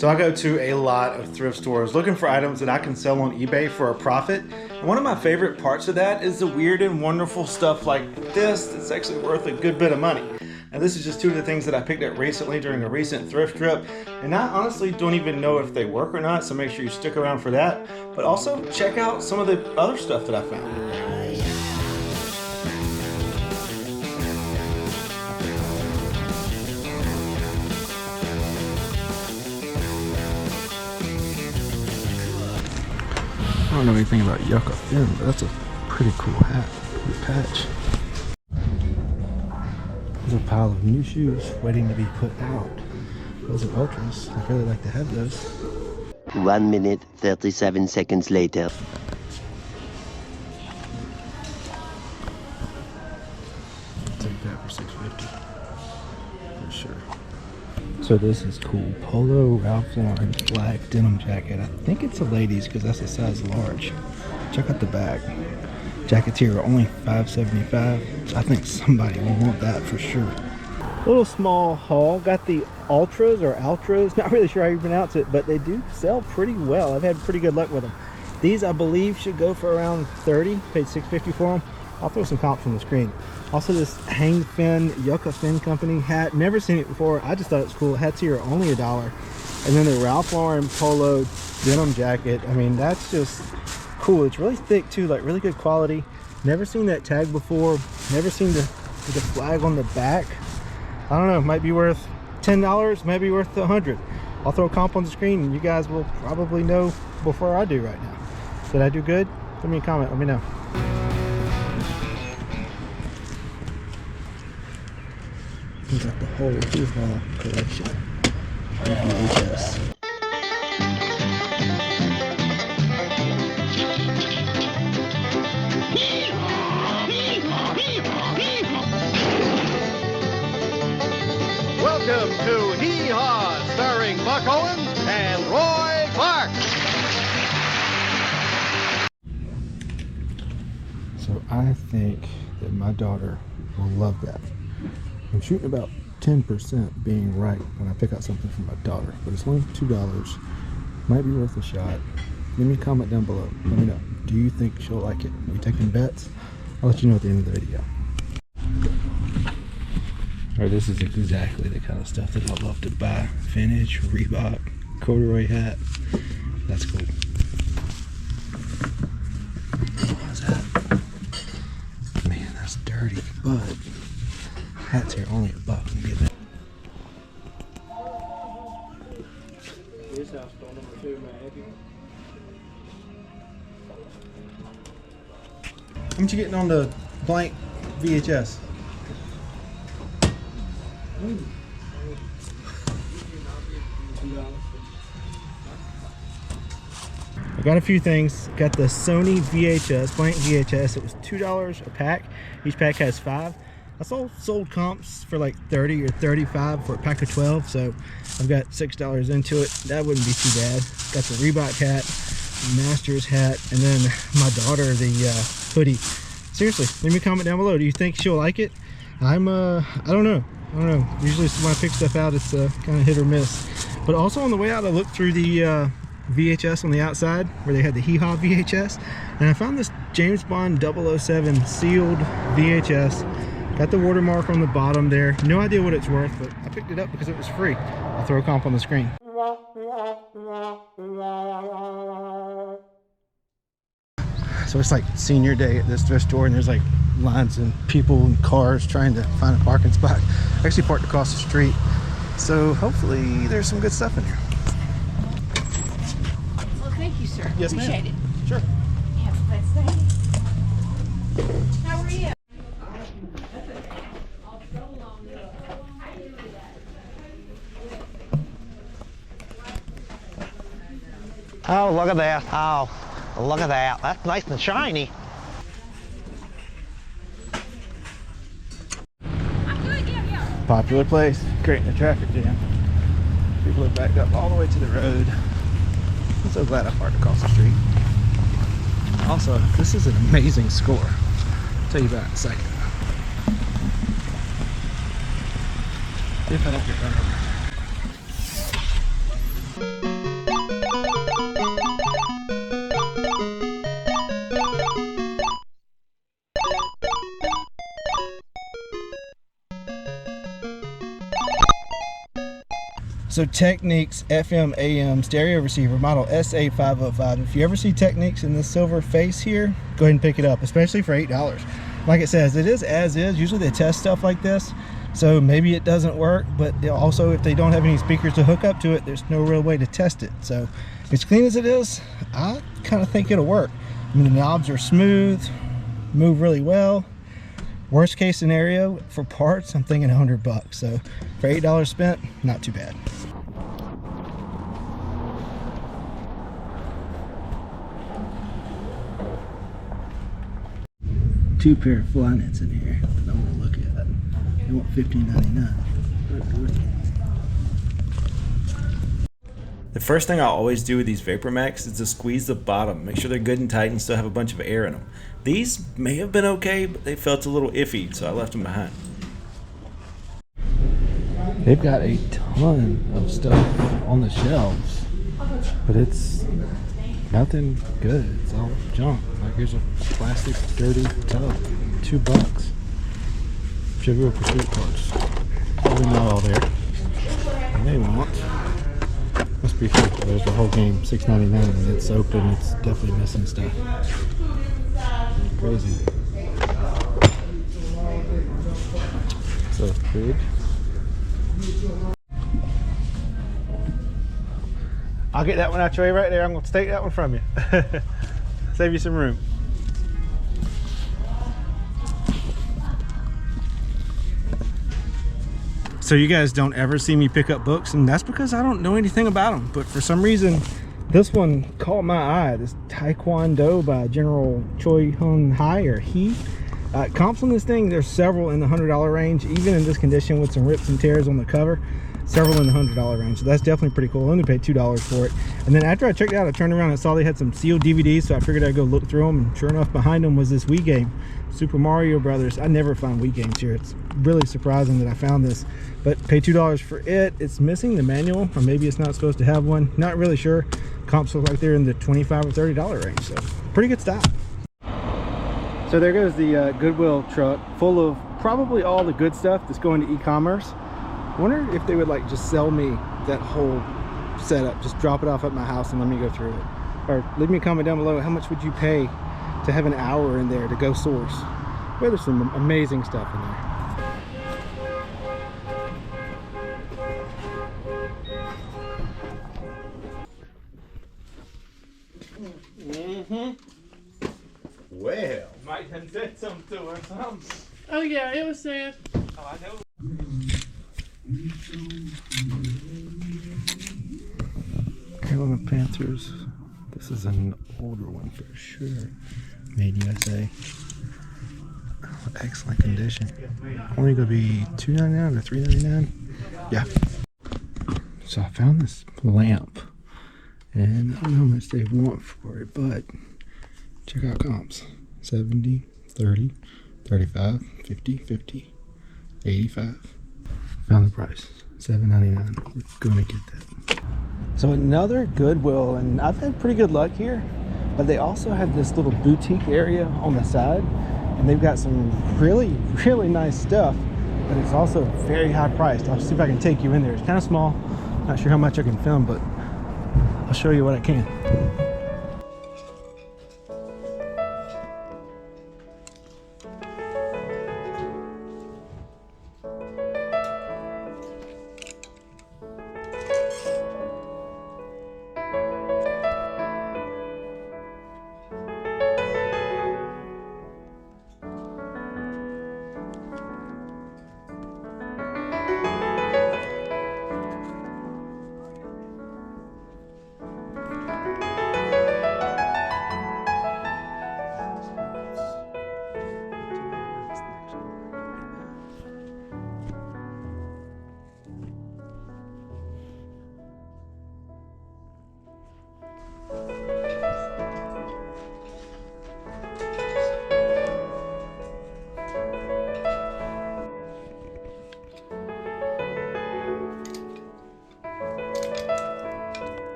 So I go to a lot of thrift stores looking for items that I can sell on eBay for a profit. And one of my favorite parts of that is the weird and wonderful stuff like this that's actually worth a good bit of money. And this is just two of the things that I picked up recently during a recent thrift trip. And I honestly don't even know if they work or not, so make sure you stick around for that. But also check out some of the other stuff that I found. I don't know anything about yucca fin, but that's a pretty cool hat. Pretty patch. There's a pile of new shoes waiting to be put out. Those are ultras. I'd really like to have those. 1 minute, 37 seconds later. Take that for $6.50. For sure. So this is cool. Polo Ralph Lauren black denim jacket. I think it's a ladies because that's a size large. Check out the back. Jackets here are only $5.75. I think somebody will want that for sure. Little small haul. Got the ultras or altras. Not really sure how you pronounce it, but they do sell pretty well. I've had pretty good luck with them. These I believe should go for around $30. Paid $6.50 for them. I'll throw some comps on the screen. Also this hang fin, yucca fin company hat. Never seen it before. I just thought it was cool. Hats here are only $1. And then the Ralph Lauren polo denim jacket. I mean, that's just cool. It's really thick too, like really good quality. Never seen that tag before. Never seen the flag on the back. I don't know, might be worth $10, maybe be worth $100. I'll throw a comp on the screen and you guys will probably know before I do right now. Did I do good? Leave me a comment, let me know. We got the whole Hoo-Ha collection. VHS. Welcome to Hee-Haw, starring Buck Owens and Roy Clark. So I think that my daughter will love that. I'm shooting about 10% being right when I pick out something for my daughter, but it's only $2. Might be worth a shot. Leave me a comment down below. Let me know. Do you think she'll like it? Are you taking bets? I'll let you know at the end of the video. Alright, this is exactly the kind of stuff that I love to buy. Vintage, Reebok, corduroy hat. That's cool. What's that? Man, that's dirty, but hats here only $1. I'm getting it. Here's house phone number 2, may I help you? How much you getting on the blank VHS? I got a few things. Got the Sony VHS, blank VHS. It was $2 a pack. Each pack has 5. I sold comps for like 30 or 35 for a pack of 12, so I've got $6 into it. That wouldn't be too bad. Got the Reebok hat, Masters hat, and then my daughter the hoodie. Seriously, leave me a comment down below. Do you think she'll like it? I don't know. Usually when I pick stuff out, it's kind of hit or miss. But also on the way out, I looked through the VHS on the outside where they had the Hee-Haw VHS, and I found this James Bond 007 sealed VHS. Got the watermark on the bottom there. No idea what it's worth, but I picked it up because it was free. I'll throw a comp on the screen. So it's like senior day at this thrift store, and there's like lines and people and cars trying to find a parking spot. I actually parked across the street, so hopefully there's some good stuff in here. Well, thank you, sir. Yes, appreciate it. Sure. Have a blessed day. How are you? Oh, look at that. Oh, look at that. That's nice and shiny. I'm good, yeah. Popular place, creating a traffic jam. People are backed up all the way to the road. I'm so glad I parked across the street. Also, this is an amazing score. I'll tell you about it in a second. If I don't get run over. So Technics FM AM stereo receiver model SA505. If you ever see Technics in this silver face here, go ahead and pick it up, especially for $8. Like it says, it is as is. Usually they test stuff like this, so maybe it doesn't work, but also if they don't have any speakers to hook up to it, there's no real way to test it. So as clean as it is, I kind of think it'll work. I mean, the knobs are smooth, move really well. Worst case scenario for parts, I'm thinking $100. So for $8 spent, not too bad. Two pair of fly nets in here that I'm gonna look at. They want $15.99. The first thing I always do with these Vapor Max is to squeeze the bottom, make sure they're good and tight and still have a bunch of air in them. These may have been okay, but they felt a little iffy, so I left them behind. They've got a ton of stuff on the shelves, but it's nothing good. It's all junk. Like here's a plastic dirty tub, $2. Trivial Pursuit parts. Probably not all there. And they want. Must be free. There's the whole game, $6.99, and it's open. It's definitely missing stuff. Crazy. So fridge. I'll get that one out your way right there. I'm going to take that one from you. Save you some room. So you guys don't ever see me pick up books, and that's because I don't know anything about them. But for some reason, this one caught my eye. This Taekwondo by General Choi Hun Hai or He. Comps on this thing, there's several in the $100 range, even in this condition with some rips and tears on the cover. Several in the $100 range, so that's definitely pretty cool. I only paid $2 for it. And then after I checked it out, I turned around and saw they had some sealed DVDs, so I figured I'd go look through them, and sure enough, behind them was this Wii game, Super Mario Brothers. I never find Wii games here. It's really surprising that I found this, but paid $2 for it. It's missing the manual, or maybe it's not supposed to have one. Not really sure. Comps look like they're in the $25 or $30 range, so pretty good stuff. So there goes the Goodwill truck full of probably all the good stuff that's going to e-commerce. I wonder if they would like just sell me that whole setup, just drop it off at my house and let me go through it. Or leave me a comment down below, how much would you pay to have an hour in there to go source? Well, there's some amazing stuff in there. Well, might have said something to her, something. Oh yeah, it was sad. Oh, I know. Carolina Panthers. This is an older one for sure. Made USA. Oh, excellent condition. Only gonna be $2.99 or $3.99. Yeah. So I found this lamp, and I don't know how much they want for it, but check out comps. 70, 30, 35, 50, 50, 85. Found the price, $7.99. We're gonna get that. So another Goodwill, and I've had pretty good luck here, but they also have this little boutique area on the side, and they've got some really, really nice stuff, but it's also very high priced. I'll see if I can take you in there. It's kind of small. Not sure how much I can film, but I'll show you what I can.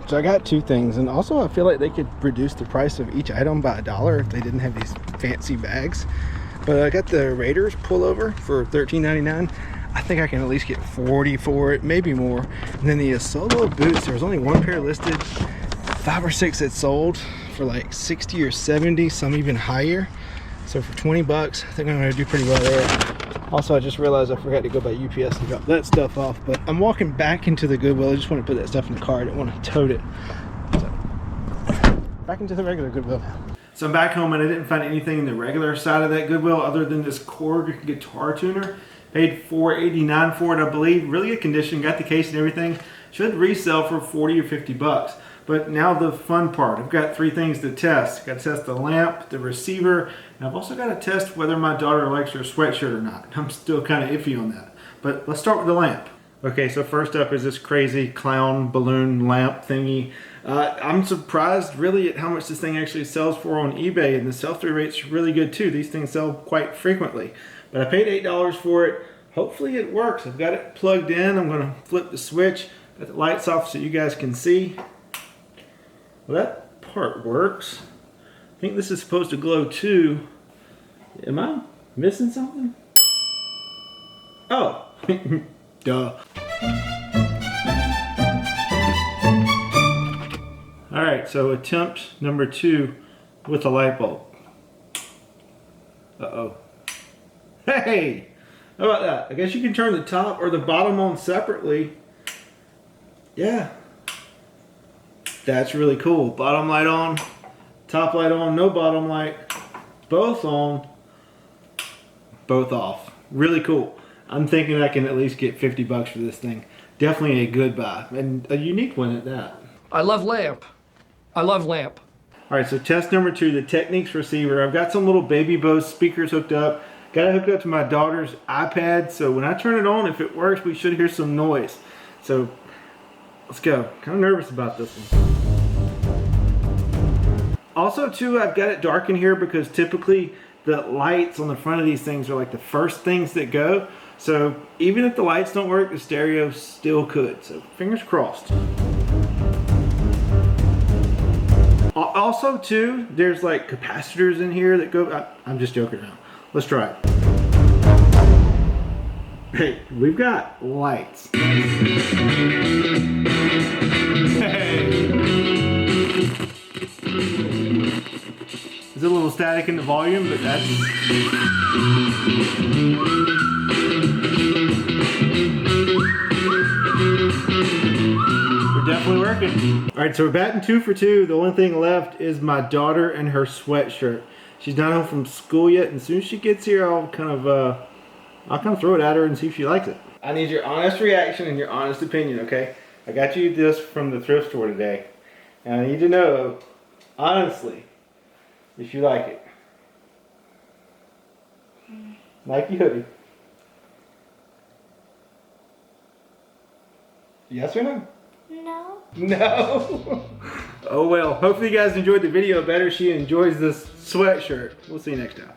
So I got two things, and also I feel like they could reduce the price of each item by $1 if they didn't have these fancy bags. But I got the Raiders pullover for $13.99. I think I can at least get 40 for it, maybe more. And then the Solo boots, there was only one pair listed, 5 or 6 that sold for like 60 or 70, some even higher. So for 20 bucks, I think I'm gonna do pretty well there. Also, I just realized I forgot to go by UPS and drop that stuff off, but I'm walking back into the Goodwill. I just want to put that stuff in the car. I didn't want to tote it. So, back into the regular Goodwill now. So I'm back home and I didn't find anything in the regular side of that Goodwill other than this Korg guitar tuner. Paid $4.89 for it, I believe. Really good condition, got the case and everything. Should resell for 40 or 50 bucks. But now the fun part. I've got 3 things to test. Got to test the lamp, the receiver, and I've also got to test whether my daughter likes her sweatshirt or not. I'm still kind of iffy on that. But let's start with the lamp. Okay, so first up is this crazy clown balloon lamp thingy. I'm surprised really at how much this thing actually sells for on eBay, and the sell-through rate's really good too. These things sell quite frequently. But I paid $8 for it. Hopefully it works. I've got it plugged in. I'm going to flip the switch, got the lights off so you guys can see. Well, that part works. I think this is supposed to glow too. Am I missing something? Oh, duh. All right, so attempt number 2 with a light bulb. Uh-oh. Hey, how about that? I guess you can turn the top or the bottom on separately. Yeah. That's really cool. Bottom light on, top light on, no bottom light. Both on, both off. Really cool. I'm thinking I can at least get 50 bucks for this thing. Definitely a good buy, and a unique one at that. I love lamp. I love lamp. All right, so test number 2, the Technics receiver. I've got some little Baby Bose speakers hooked up. Got it hooked up to my daughter's iPad, so when I turn it on, if it works, we should hear some noise. So let's go. Kind of nervous about this one. Also too, I've got it dark in here because typically the lights on the front of these things are like the first things that go. So even if the lights don't work, the stereo still could. So fingers crossed. Also too, there's like capacitors in here that go, I'm just joking around. Let's try it. Hey, we've got lights. Hey. There's a little static in the volume, but that's... We're definitely working. All right, so we're batting 2 for 2. The only thing left is my daughter and her sweatshirt. She's not home from school yet, and as soon as she gets here, I'll kind of throw it at her and see if she likes it. I need your honest reaction and your honest opinion, okay? I got you this from the thrift store today, and I need to know, honestly, if you like it. Nike hoodie. Yes or no? No. No. Oh well. Hopefully you guys enjoyed the video. Better she enjoys this sweatshirt. We'll see you next time.